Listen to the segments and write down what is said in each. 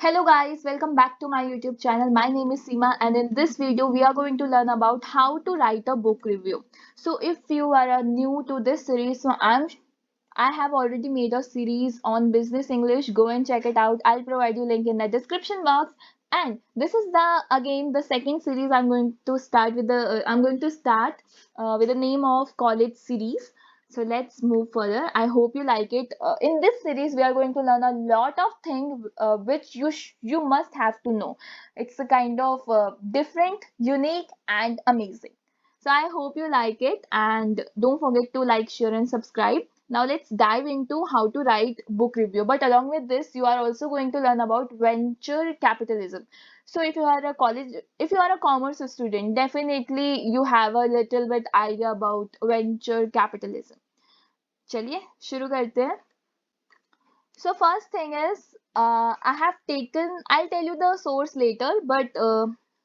Hello guys, welcome back to my YouTube channel. My name is Seema and in this video we are going to learn about how to write a book review. So if you are new to this series, I have already made a series on business English. Go and check it out. I'll provide you link in the description box. And this is the second series I'm going to start with the name of college series. So let's move further. I hope you like it. In this series, we are going to learn a lot of things which you must have to know. It's a kind of different, unique, and amazing. So I hope you like it, and don't forget to like, share, and subscribe. Now let's dive into how to write book review. But along with this, you are also going to learn about venture capitalism. So if you are a commerce student, definitely you have a little bit idea about venture capitalism. चलिए शुरू करते हैं. So first thing is I'll tell you the source later, but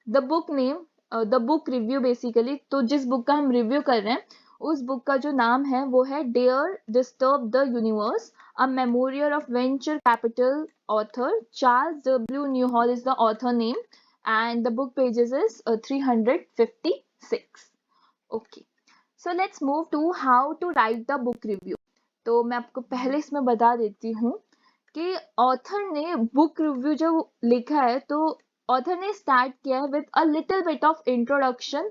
the book name, the book review basically, तो जिस book का हम review कर रहे हैं उस बुक का जो नाम है वो है dare disturb the universe, a memorial of venture capital. Author Charles W Newhall is the author name and the book pages is 356. Okay, so let's move to how to write the book review. तो मैं आपको पहले इसमें बता देती हूँ कि author ने बुक रिव्यू जो लिखा है तो ऑथर ने स्टार्ट किया है with a little bit of introduction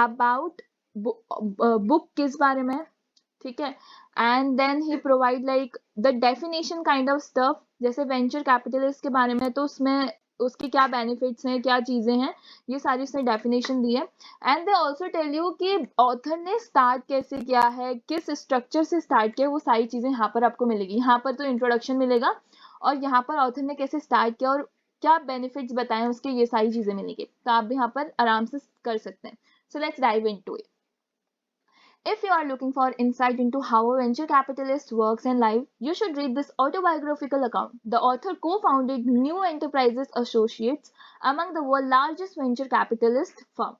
about book किस बारे में है, ठीक है. And then he provide like the definition kind of stuff, जैसे वेंचर कैपिटलिस्ट के बारे में तो उसमें उसके क्या बेनिफिट्स हैं, क्या चीजें हैं, ये सारी उसने डेफिनेशन दी है. And they also tell you कि ऑथर ने स्टार्ट कैसे किया है, किस स्ट्रक्चर से स्टार्ट किया, वो सारी चीजें यहाँ पर आपको मिलेगी. यहाँ पर तो इंट्रोडक्शन मिलेगा और यहाँ पर ऑथर ने कैसे स्टार्ट किया और क्या बेनिफिट्स बताए उसके, ये सारी चीजें मिलेंगी. तो आप भी यहाँ पर आराम से कर सकते हैं. So let's dive into it. If you are looking for insight into how a venture capitalist works in life, you should read this autobiographical account. The author co-founded New Enterprises Associates, among the world's largest venture capitalist firm.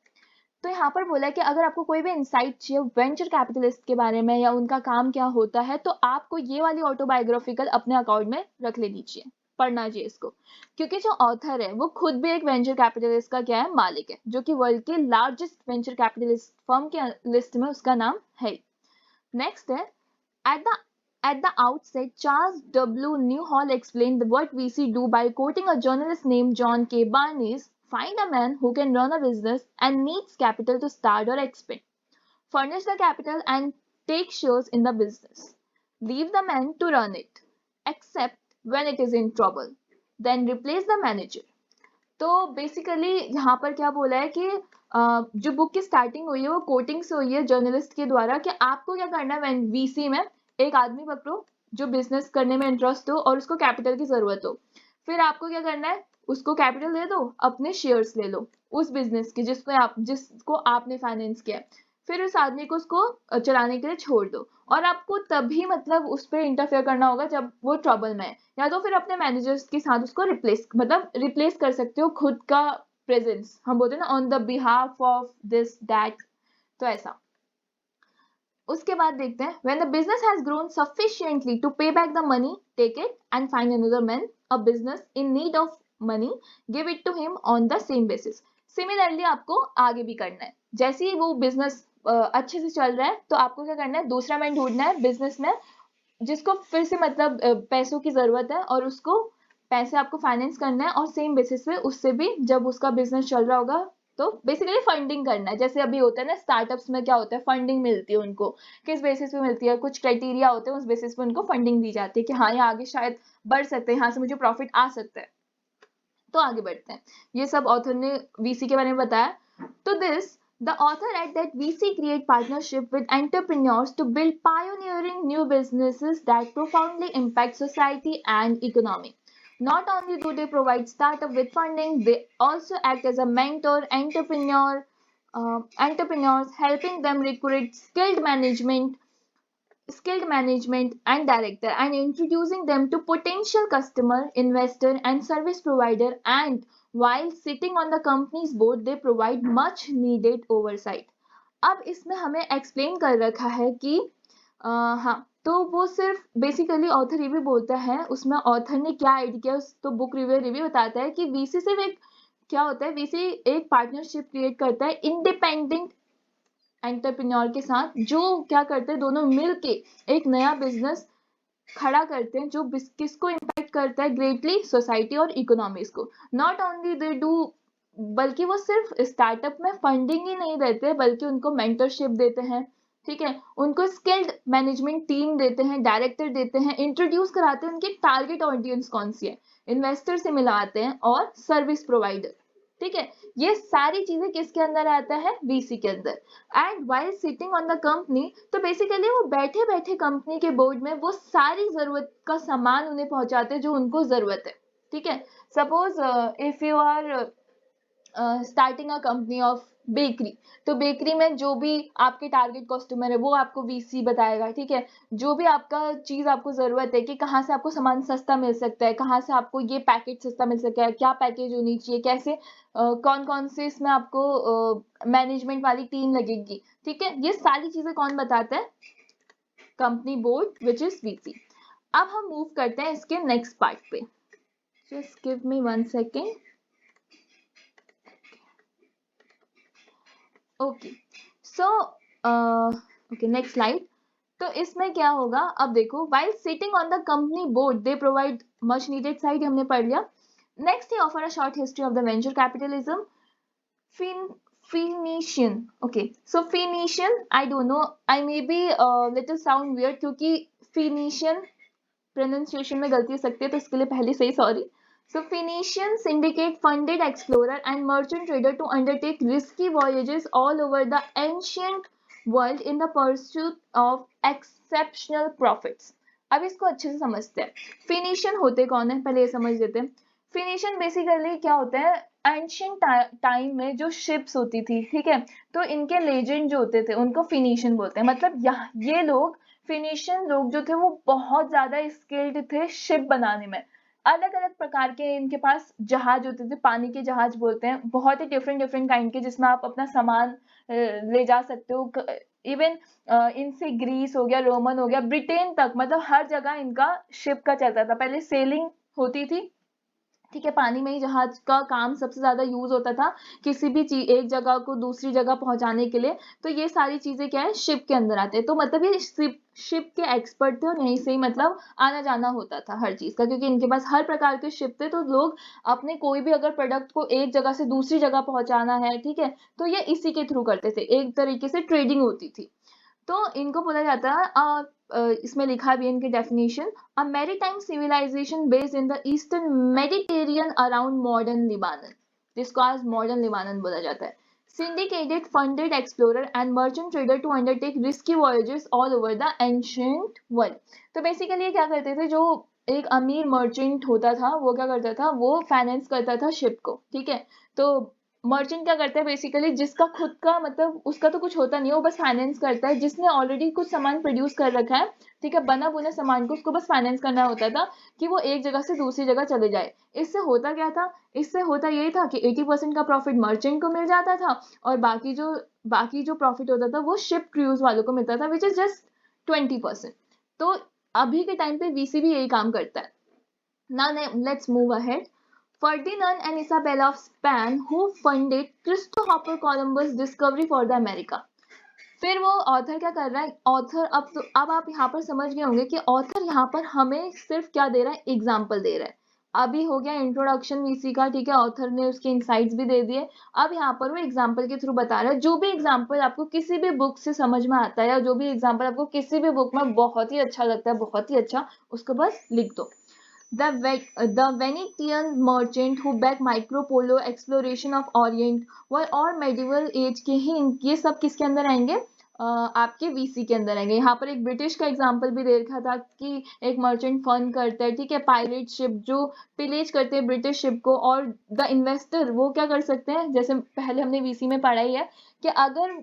तो यहाँ पर बोला है कि अगर आपको कोई भी इंसाइट चाहिए वेंचर कैपिटलिस्ट के बारे में या उनका काम क्या होता है तो आपको ये वाली ऑटोबायोग्राफिकल अपने अकाउंट में रख लेनी चाहिए, पढ़ना चाहिए इसको, क्योंकि जो ऑथर है वो खुद भी एक वेंचर कैपिटलिस्ट का क्या है, मालिक है, जो कि वर्ल्ड के लार्जेस्ट वेंचर कैपिटलिस्ट फर्म के लिस्ट में उसका नाम है. नेक्स्ट है At the outset, Charles W. Newhall explained what VC do by quoting a journalist named John K. Barnes: find a man who can run a business and needs capital to start or expand. Furnish the capital and take shares in the business. Leave the man to run it, except when it is in trouble. Then replace the manager. तो basically यहाँ पर क्या बोला है कि जो book की starting हुई है वो कोटिंग से हुई है जर्नलिस्ट के द्वारा कि आपको क्या करना है वीसी में एक आदमी पकड़ो जो बिजनेस करने में इंटरेस्ट हो और उसको कैपिटल की जरूरत हो. फिर आपको क्या करना है, उसको कैपिटल दे दो, अपने शेयर्स ले लो उस बिजनेस के जिसको आपने फाइनेंस किया. फिर उस आदमी को उसको चलाने के लिए छोड़ दो और आपको तभी मतलब उस पर इंटरफेयर करना होगा जब वो ट्रबल में है, या तो फिर अपने मैनेजर्स के साथ उसको रिप्लेस कर सकते हो खुद का प्रेजेंस, हम बोलते हैं ना on the behalf of this that. तो ऐसा. उसके बाद देखते हैं when the business has grown sufficiently to pay back the money, take it and find another man, a business in need of money, give it to him on the same basis. Similarly आपको आगे भी करना है, जैसे ही वो business अच्छे से चल रहा है तो आपको क्या करना है, दूसरा मैन ढूंढना है बिजनेस में जिसको फिर से मतलब पैसों की जरूरत है और उसको पैसे आपको फाइनेंस करना है और सेम बेसिस पे उससे भी जब उसका बिजनेस चल रहा होगा तो बेसिकली फंडिंग करना है. जैसे अभी होता है ना स्टार्टअप्स में क्या होता है, फंडिंग मिलती है उनको, किस बेसिस पे मिलती है, कुछ क्राइटेरिया होते हैं उस बेसिस पे उनको फंडिंग दी जाती है कि हाँ ये आगे शायद बढ़ सकते हैं, यहाँ से मुझे प्रॉफिट आ सकता है, तो आगे बढ़ते हैं. ये सब ऑथर ने वीसी के बारे में बताया. तो the author added that VC create partnership with entrepreneurs to build pioneering new businesses that profoundly impact society and economy. Not only do they provide startup with funding, they also act as a mentor entrepreneurs, helping them recruit skilled management and director and introducing them to potential customer, investor and service provider, and while sitting on the company's board they provide much needed oversight. अब इसमें हमें explain कर रखा है कि हाँ तो वो सिर्फ बेसिकली ऑथर ये भी बोलता है, उसमें ऑथर ने क्या ऐड किया, तो बुक रिव्यूअर ये भी बताता है कि वीसी सिर्फ एक क्या होता है, वीसी एक पार्टनरशिप क्रिएट करता है इंडिपेंडेंट एंटरप्रेन्योर के साथ, जो क्या करते हैं दोनों मिलके एक नया बिजनेस खड़ा करते हैं जो किसको इम्पैक्ट करता है ग्रेटली, सोसाइटी और इकोनॉमीज को। नॉट ओनली दे डू, बल्कि वो सिर्फ स्टार्टअप में फंडिंग ही नहीं देते बल्कि उनको मेंटरशिप देते हैं, ठीक है, उनको स्किल्ड मैनेजमेंट टीम देते हैं, डायरेक्टर देते हैं, इंट्रोड्यूस कराते हैं उनकी टारगेट ऑडियंस कौन सी है, इन्वेस्टर से मिलाते हैं और सर्विस प्रोवाइडर, ठीक है। ये सारी चीजें किसके अंदर आता है, वीसी के अंदर। And while sitting on the company, तो बेसिकली वो बैठे बैठे कंपनी के बोर्ड में वो सारी जरूरत का सामान उन्हें पहुंचाते हैं जो उनको जरूरत है, ठीक है। Suppose if you are starting a company of bakery, तो बेकरी में जो भी आपके टारगेट कस्टमर है वो आपको वीसी बताएगा, ठीक है। जो भी आपका चीज आपको जरूरत है कि कहाँ से आपको सामान सस्ता मिल सकता है, कहाँ से आपको ये पैकेज सस्ता मिल सकता है, क्या पैकेज होनी चाहिए, कैसे कौन कौन से इसमें आपको मैनेजमेंट वाली टीम लगेगी, ठीक है, ये सारी चीजें कौन बताता है, company board which is VC. अब हम मूव करते हैं इसके नेक्स्ट पार्ट पे, just give me 1 second. Okay so okay next slide. तो इसमें क्या होगा, अब देखो, while sitting on the company board they provide much needed side, हमने पढ़ लिया। Next they offer a short history of the venture capitalism. Phoenician, okay, so Phoenician, I don't know, I may be little sound weird क्योंकि Phoenician pronunciation में गलती हो सकती है, तो इसके लिए पहले से ही sorry. So Phoenician syndicate funded explorer and merchant trader to undertake risky voyages all over the ancient world in the pursuit of exceptional profits. अब इसको अच्छे से समझते हैं, फिनिशियन होते कौन है पहले ये समझ लेते हैं। फिनिशियन बेसिकली क्या होता है, एंशियंट टाइम में जो शिप्स होती थी, ठीक है, तो इनके लेजेंड जो होते थे उनको फिनिशियन बोलते हैं। मतलब ये लोग, फिनिशियन लोग जो थे वो बहुत ज्यादा स्किल्ड थे शिप बनाने में। अलग अलग प्रकार के इनके पास जहाज होते थे, पानी के जहाज बोलते हैं, बहुत ही डिफरेंट डिफरेंट काइंड के, जिसमें आप अपना सामान ले जा सकते हो। इवन इनसे ग्रीस हो गया, रोमन हो गया, ब्रिटेन तक, मतलब हर जगह इनका शिप का चलता था। पहले सेलिंग होती थी, ठीक है, पानी में ही जहाज का काम सबसे ज्यादा यूज होता था किसी भी चीज एक जगह को दूसरी जगह पहुंचाने के लिए। तो ये सारी चीजें क्या है, शिप के अंदर आते हैं। तो मतलब ये शिप के एक्सपर्ट थे और यहीं से ही मतलब आना जाना होता था हर चीज का, क्योंकि इनके पास हर प्रकार के शिप थे। तो लोग अपने कोई भी अगर प्रोडक्ट को एक जगह से दूसरी जगह पहुंचाना है, ठीक है, तो ये इसी के थ्रू करते थे, एक तरीके से ट्रेडिंग होती थी। तो इनको बोला जाता है, इसमें लिखा भी है इनके definition, a maritime civilisation based in the eastern Mediterranean around modern Lebanon, जिसको आज मॉडर्न लिबानन बोला जाता है। syndicated funded explorer and merchant trader to undertake risky voyages all over the ancient world. तो बेसिकली क्या करते थे, जो एक अमीर मर्चेंट होता था वो क्या करता था, वो फाइनेंस करता था शिप को, ठीक है। तो मर्चेंट क्या करता है बेसिकली, जिसका खुद का मतलब उसका तो कुछ होता नहीं है, वो बस फाइनेंस करता है। जिसने ऑलरेडी कुछ सामान प्रोड्यूस कर रखा है, ठीक है, बना बुना सामान को उसको बस फाइनेंस करना होता था कि वो एक जगह से दूसरी जगह चले जाए। इससे होता क्या था, इससे होता यही था कि 80% का प्रॉफिट मर्चेंट को मिल जाता था और बाकी जो प्रॉफिट होता था वो शिप क्रूज वालों को मिलता था, विच इज जस्ट 20%। तो अभी के टाइम पे वीसी भी यही काम करता है। Now let's move ahead. Ferdinand and Isabella of Spain who funded Christopher Columbus discovery for the America. फिर वो ऑथर क्या कर रहा है, ऑथर अब आप यहाँ पर समझ गए होंगे कि ऑथर यहाँ पर हमें सिर्फ क्या दे रहा है, एग्जाम्पल दे रहा है। अभी हो गया इंट्रोडक्शन वीसी का, ठीक है, ऑथर ने उसके इनसाइट्स भी दे दिए। अब यहाँ पर वो एग्जाम्पल के थ्रू बता रहा है। जो भी एग्जाम्पल आपको किसी भी बुक से समझ में आता है या जो भी एग्जाम्पल आपको किसी भी बुक में बहुत ही अच्छा लगता है, बहुत ही अच्छा, उसको बस लिख दो। The Venetian merchant who backed Marco Polo exploration of Orient और medieval age के ही ये सब किसके अंदर आएंगे, आपके वीसी के अंदर आएंगे। यहाँ पर एक ब्रिटिश का एग्जांपल भी दे रखा था कि एक मर्चेंट फन करता है, ठीक है, पायरेट शिप जो पिलेज करते हैं ब्रिटिश शिप को, और द इन्वेस्टर वो क्या कर सकते हैं, जैसे पहले हमने वीसी में पढ़ा ही है कि अगर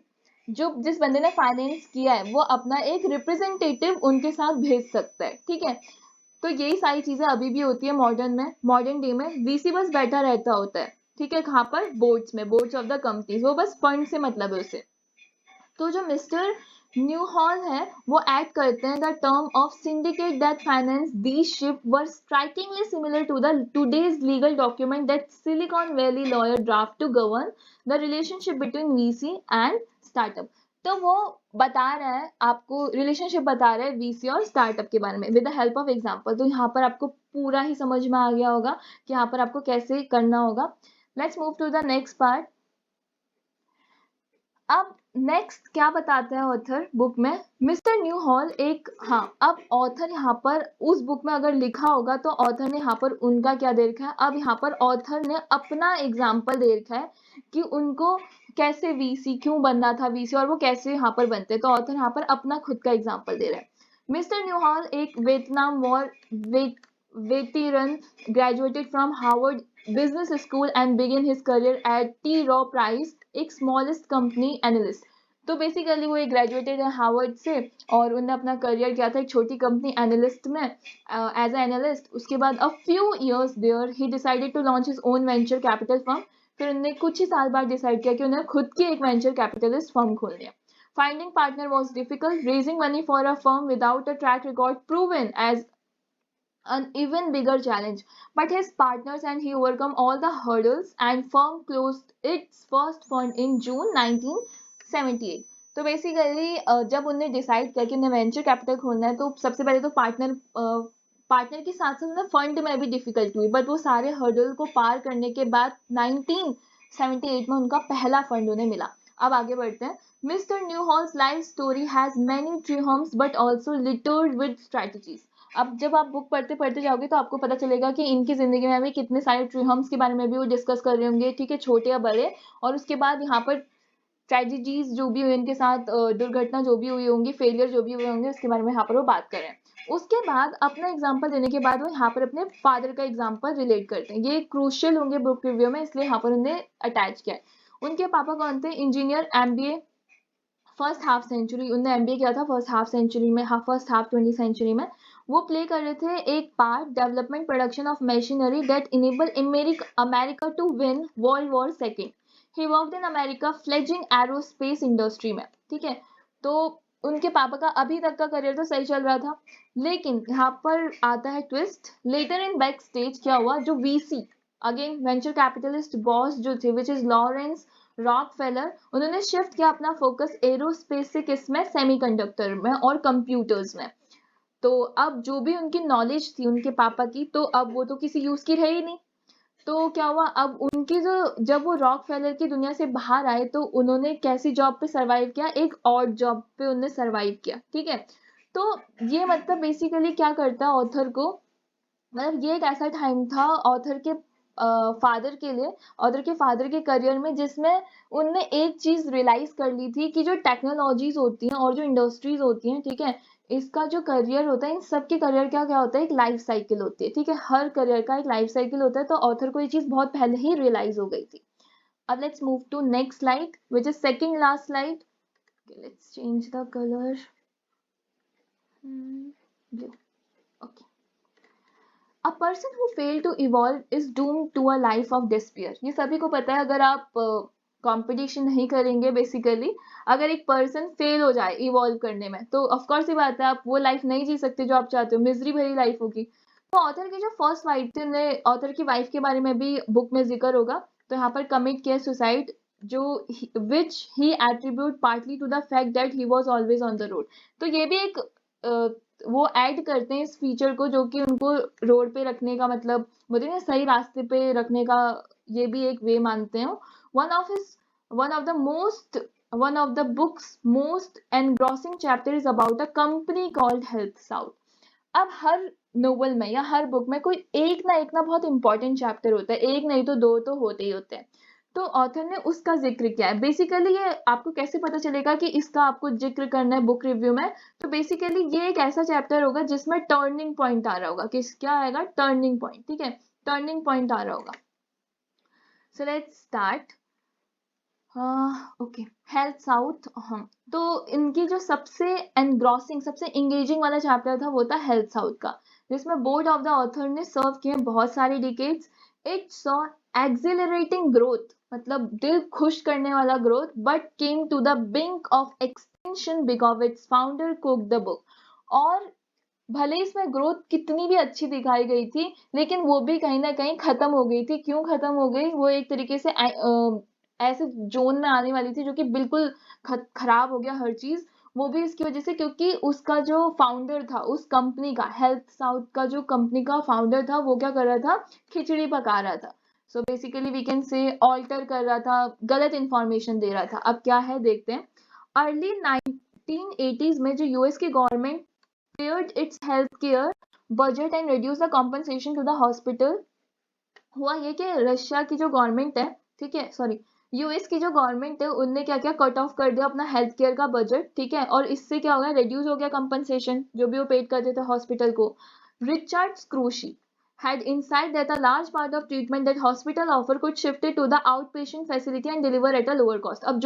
जो जिस बंदे ने फाइनेंस किया है वो अपना एक रिप्रेजेंटेटिव उनके साथ भेज सकता है, ठीक है। तो यही सारी चीजें अभी भी होती है मॉडर्न डे में। वीसी बस बैठा रहता होता है, ठीक है, कहाँ पर, बोर्ड्स में, बोर्ड्स ऑफ द कंपनीज, वो बस फंड से मतलब है उसे। तो जो मिस्टर न्यू हॉल है वो ऐड करते हैं the term of syndicate that finance the ship were strikingly similar to the today's legal document that Silicon Valley lawyer draft to govern the relationship between VC and startup. तो वो बता रहा है आपको, रिलेशनशिप बता रहा है वीसी और स्टार्टअप के बारे में with the help of example. तो यहाँ पर आपको पूरा ही समझ में आ गया होगा कि यहाँ पर आपको कैसे करना होगा। Let's move to the next part. अब नेक्स्ट क्या बताते हैं ऑथर बुक में, मिस्टर न्यू हॉल एक, हाँ अब ऑथर यहाँ पर उस बुक में अगर लिखा होगा तो ऑथर ने यहाँ पर उनका क्या दे रखा है, अब यहाँ पर ऑथर ने अपना एग्जाम्पल दे रखा है कि उनको कैसे वीसी क्यों बनना था वीसी और वो कैसे यहाँ पर बनते, तो ऑथर यहाँ पर अपना खुद का एग्जाम्पल दे रहा है। मिस्टर न्यू हॉल एक Vietnam war veteran, graduated from Harvard Business School and began his career at T. Rowe Price, एक smallest company analyst। तो बेसिकली वो एक ग्रेजुएटेड है हार्वर्ड से और उन्होंने अपना करियर किया था एक छोटी कंपनी एनालिस्ट में एज ए एनालिस्ट। उसके बाद a few years there he decided to launch his own venture capital firm. फिर उन्होंने कुछ ही साल बाद डिसाइड किया कि उन्हें खुद की एक वेंचर कैपिटलिस्ट फर्म खोलनी है। Finding partner was difficult. Raising money for a firm without a track record proven as an even bigger challenge, but his partners and he overcome all the hurdles and firm closed its first fund in June 1978। तो basically जब उन्होंने decide किया कि उन्हें venture capital खोलना है तो सबसे पहले तो पार्टनर के साथ साथ उन्हें फंड में भी डिफिकल्टी हुई, बट वो सारे हर्डल को पार करने के बाद 1978 में उनका पहला फंड उन्हें मिला। अब आगे बढ़ते हैं। Mister new halls life story has many TRIMS but also littered with strategies. अब जब आप बुक पढ़ते पढ़ते जाओगे तो आपको पता चलेगा कि इनकी जिंदगी में भी कितने सारे ट्रिम्स के बारे में भी वो डिस्कस कर रहे होंगे, ठीक है, छोटे या बड़े। और उसके बाद यहाँ पर ट्रेजिडीज जो भी हुई इनके साथ, दुर्घटना जो भी हुई होंगी, फेलियर जो भी हुए होंगे, उसके बारे में यहाँ पर वो बात कर रहे हैं। उसके बाद अपना एग्जाम्पल देने के बाद वो यहाँ पर अपने फादर का एग्जाम्पल रिलेट करते हैं। ये क्रूशियल होंगे बुक रिव्यू में, इसलिए यहाँ पर उन्हें अटैच किया है। उनके पापा कौन थे, engineer, MBA first half century, उन्होंने एमबीए किया था फर्स्ट हाफ सेंचुरी में, फर्स्ट हाफ 20th सेंचुरी में। वो प्ले कर रहे थे एक part development production of machinery that enable America to win World War second. He worked in America fledgling aerospace industry में, ठीक है। तो उनके पापा का अभी तक का करियर तो सही चल रहा था, लेकिन यहाँ पर आता है twist. Later in back stage क्या हुआ, जो VC again venture capitalist boss जो थे विच इज लॉरेंस रॉकफेलर, उन्होंने शिफ्ट किया अपना फोकस एरोस्पेस से किसमें, सेमीकंडक्टर में और कंप्यूटर्स में। तो अब जो भी उनकी नॉलेज थी उनके पापा की, तो अब वो तो किसी यूज की रही नहीं। तो क्या हुआ, अब उनकी जो, जब वो रॉकफेलर की दुनिया से बाहर आए तो उन्होंने कैसी जॉब पे सरवाइव किया, एक ऑड जॉब पे उन्होंने सरवाइव किया, ठीक है। तो ये मतलब बेसिकली क्या करता है ऑथर को, मतलब ये एक ऐसा टाइम था ऑथर के फादर के लिए, ऑथर के फादर के करियर में, जिसमें उनने एक चीज रियलाइज कर ली थी कि जो टेक्नोलॉजीज होती हैं और जो इंडस्ट्रीज होती हैं, ठीक है, इसका जो करियर होता है, इन सब के करियर क्या क्या होता है, एक लाइफ साइकिल होती है, ठीक है, हर करियर का एक लाइफ साइकिल होता है। तो ऑथर को ये चीज बहुत पहले ही रियलाइज हो गई थी। अब let's move to next slide which is second last slide. Let's change the colour, blue, okay. A person who failed to evolve is doomed to a life of despair। ये सभी को पता है, अगर आप कंपटीशन नहीं करेंगे, बेसिकली अगर एक पर्सन फेल हो जाए इवॉल्व करने में, तो ऑफकोर्स ये बात है आप वो लाइफ नहीं जी सकते जो आप चाहते हो, मिजरी भरी लाइफ होगी। तो ऑथर की जो फर्स्ट वाइफ थी, उन्हें ऑथर की वाइफ के बारे में भी बुक में जिक्र होगा। तो यहाँ पर कमिट किया सुसाइड, जो विच ही attribute partly to the fact that he was always on the road. तो ये भी एक वो ऐड करते हैं इस फीचर को, जो कि उनको रोड पे रखने का, मतलब बोलते हैं ना सही रास्ते पे रखने का, ये भी एक वे मानते हैं। One of the books most engrossing chapter is about a company called health south. अब हर नोवेल में या हर बुक में कोई एक ना बहुत इंपॉर्टेंट चैप्टर होता है, एक नहीं तो दो तो होते ही होते हैं। तो ऑथर ने उसका जिक्र किया है। बेसिकली ये आपको कैसे पता चलेगा कि इसका आपको जिक्र करना है बुक रिव्यू में, तो बेसिकली ये एक ऐसा चैप्टर होगा जिसमें टर्निंग पॉइंट आ रहा होगा, किस क्या आएगा, टर्निंग पॉइंट, ठीक है, टर्निंग पॉइंट आ रहा होगा। So let's start. Okay, health south. हाँ, तो इनकी जो सबसे एनग्रॉसिंग, सबसे इंगेजिंग वाला चैप्टर था वो था हेल्थ साउथ का, जिसमें बोर्ड ऑफ द ऑथर ने सर्व किए बहुत सारे decades. It saw accelerating growth, मतलब दिल खुश करने वाला growth, but came to the brink of expansion because its founder cooked the book. और भले इसमें ग्रोथ कितनी भी अच्छी दिखाई गई थी, लेकिन वो भी कहीं ना कहीं खत्म हो गई थी। क्यों खत्म हो गई? वो एक तरीके से ऐसे जोन में आने वाली थी जो कि बिल्कुल खराब हो गया हर चीज। वो भी इसकी वजह से क्योंकि उसका जो फाउंडर था उस कंपनी का, हेल्थ साउथ का जो कंपनी का फाउंडर था, वो क्या कर रहा था? खिचड़ी पका रहा था। So basically we can say alter कर रहा था, गलत इंफॉर्मेशन दे रहा था। अब क्या है देखते हैं। अर्ली 1980s में जो यूएस की government cleared its healthcare budget and reduced the compensation to the hospital। हुआ ये कि रशिया की जो गवर्नमेंट है, ठीक है, सॉरी, यूएस की जो गवर्नमेंट है, उनने क्या क्या कट ऑफ कर दिया अपना हेल्थ केयर का बजट, ठीक है, और इससे क्या हो गया? रिड्यूस हो गया कंपनसेशन जो भी वो पेड करते थे हॉस्पिटल को। Richard स्क्रूशी had insight that a large part of treatment that hospital offer could shifted to the outpatient facility and deliver at a lower cost। अब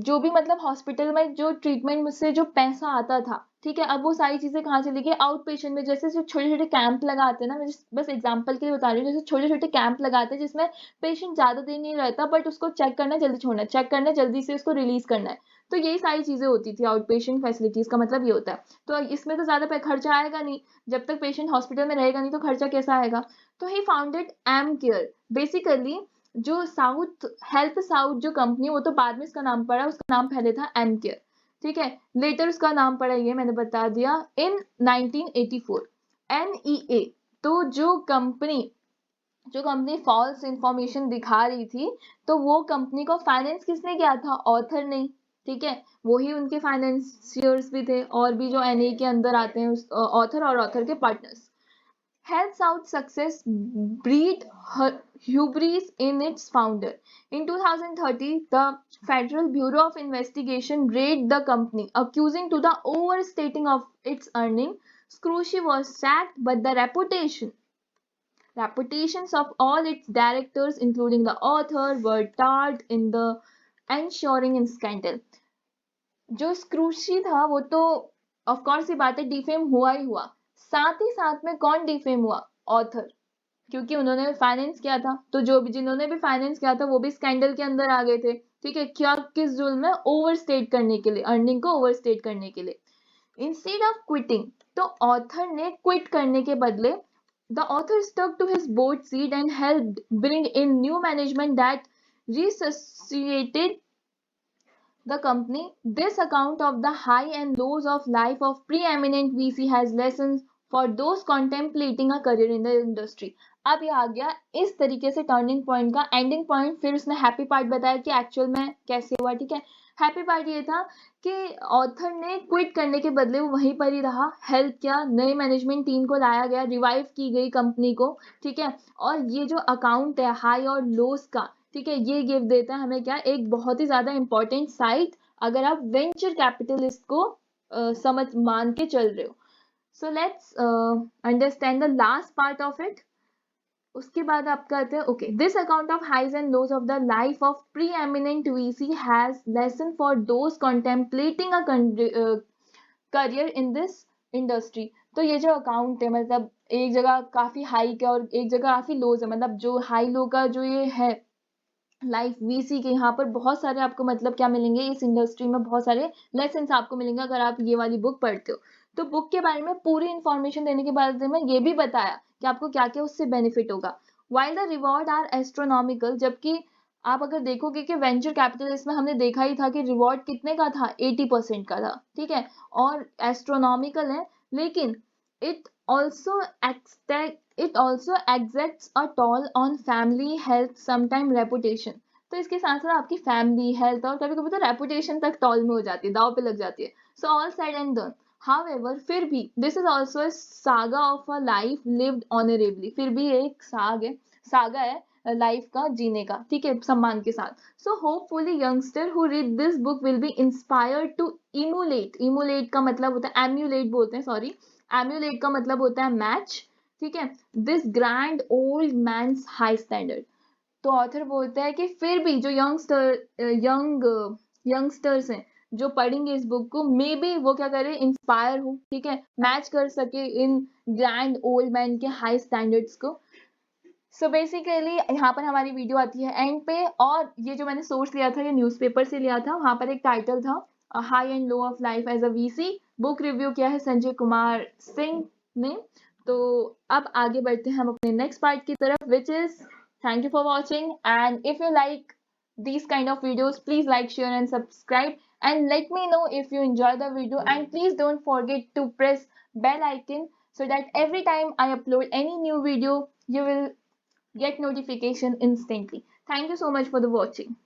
जो भी मतलब हॉस्पिटल में जो ट्रीटमेंट से जो पैसा आता था, ठीक है, अब वो सारी चीजें कहाँ चली गई? आउट पेशेंट में। जैसे जो छोटे छोटे कैंप लगाते हैं ना, मैं बस एग्जांपल के लिए बता रही हूँ, जैसे छोटे छोटे कैंप लगाते हैं जिसमें पेशेंट ज्यादा देर नहीं रहता, बट उसको चेक करना है, जल्दी छोड़ना है, चेक करना है, जल्दी से उसको रिलीज करना है। तो यही सारी चीजें होती थी आउट पेशेंट फैसिलिटीज का मतलब ये होता है। तो इसमें तो ज्यादा खर्चा आएगा नहीं, जब तक पेशेंट हॉस्पिटल में रहेगा नहीं तो खर्चा कैसा आएगा? तो ही फाउंडेड एम केयर। बेसिकली जो साउथ हेल्थ साउथ जो कंपनी, वो तो बाद में इसका नाम पड़ा, उसका नाम पहले था एम केयर, ठीक है, लेटर उसका नाम पड़ा, ये मैंने बता दिया, इन 1984। एनईए, तो जो कंपनी फॉल्स इंफॉर्मेशन दिखा रही थी, तो वो कंपनी को फाइनेंस किसने किया था? ऑथर ने, ठीक है, वही उनके फाइनेंसियर्स भी थे, और भी जो एनई के अंदर आते हैं उस ऑथर और ऑथर के partners. Health South's success breed hubris in its founder. In 2030, the Federal Bureau of Investigation raided the company, accusing to the overstating of its earning. Scrooge was sacked, but the reputations of all its directors, including the author, were tarred in the ensuring scandal. जो स्क्रूशी था वो तो of course ये बात है, defame हुआ ही हुआ। साथ ही साथ में कौन डिफेम हुआ? ऑथर, क्योंकि उन्होंने फाइनेंस किया था। तो जो भी जिन्होंने भी फाइनेंस किया था वो भी स्कैंडल के अंदर आ गए थे, ठीक है, क्या? किस जुल्म में? ओवरस्टेट करने के लिए, अर्निंग को ओवरस्टेट करने के लिए। इंस्टेड ऑफ क्विटिंग, तो ऑथर ने क्विट करने के बदले, the author stuck to his board seat and helped bring in new management that resuscitated the company. This account of the high and lows of life of preeminent VC has lessons for those contemplating a career in the industry। अब ये आ गया इस तरीके से turning point का ending point. फिर उसने happy part बताया कि एक्चुअल में कैसे हुआ, ठीक है। हैप्पी पार्ट ये था कि ऑथर ने क्विट करने के बदले वो वहीं पर ही रहा, हेल्प किया, नई मैनेजमेंट टीम को लाया गया, रिवाइव की गई कंपनी को, ठीक है। और ये जो अकाउंट है हाई और लोस का, ठीक है, ये गिव देता है हमें क्या? एक बहुत ही ज्यादा इंपॉर्टेंट साइट, अगर आप वेंचर कैपिटलिस्ट को समझ मान के चल रहे हो। So let's understand the last part of it. उसके बाद आप कहते हैं okay, this account of highs and lows of the life of preeminent VC has lesson for those contemplating a career in this industry. तो ये जो account है, मतलब एक जगह काफी हाई का और एक जगह काफी लोज है, मतलब जो हाई लो का जो ये है लाइफ वीसी के, यहाँ पर बहुत सारे आपको मतलब क्या मिलेंगे? इस इंडस्ट्री में बहुत सारे लेसन आपको मिलेंगे अगर आप ये वाली बुक पढ़ते हो। तो बुक के बारे में पूरी इंफॉर्मेशन देने के बाद में ये भी बताया कि आपको क्या क्या उससे बेनिफिट होगा। While the reward are astronomical, जबकि आप अगर देखोगे कि वेंचर कैपिटलिस्ट में हमने देखा ही था कि रिवॉर्ड कितने का था? 80% का था, ठीक है, और एस्ट्रोनॉमिकल है, लेकिन it also exacts a toll on family health, sometime reputation। तो इसके साथ साथ आपकी फैमिली हेल्थ और कभी कभी तो रेपुटेशन तक टॉल में हो जाती है, दाव पे लग जाती है। So all side and done, however, फिर भी this is also a saga of a life lived honourably. फिर भी एक सागा है लाइफ का जीने का, ठीक है, सम्मान के साथ। So hopefully youngster who read this book will be inspired to emulate का मतलब होता है, एम्यूलेट बोलते हैं, सॉरी, एम्यूलेट का मतलब होता है मैच, ठीक है, this grand old man's high standard. तो ऑथर बोलता है कि फिर भी जो यंगस्टर्स हैं जो पढ़ेंगे इस बुक को, मे बी वो क्या करे? इंस्पायर हो, ठीक है, मैच कर सके इन ग्रैंड ओल्ड मैन के हाई स्टैंडर्ड्स को। सो बेसिकली यहाँ पर हमारी वीडियो आती है एंड पे, और ये जो मैंने सोर्स लिया था ये न्यूज़पेपर से लिया था। वहाँ पर एक टाइटल था high and low of life as a VC. Book review किया है संजय कुमार सिंह ने। तो अब आगे बढ़ते हैं हम अपने नेक्स्ट पार्ट की तरफ, which is thank you for watching, and if you like these kind of videos, please like, share and subscribe, and let me know if you enjoy the video, and please don't forget to press bell icon so that every time I upload any new video you will get notification instantly. Thank you so much for the watching.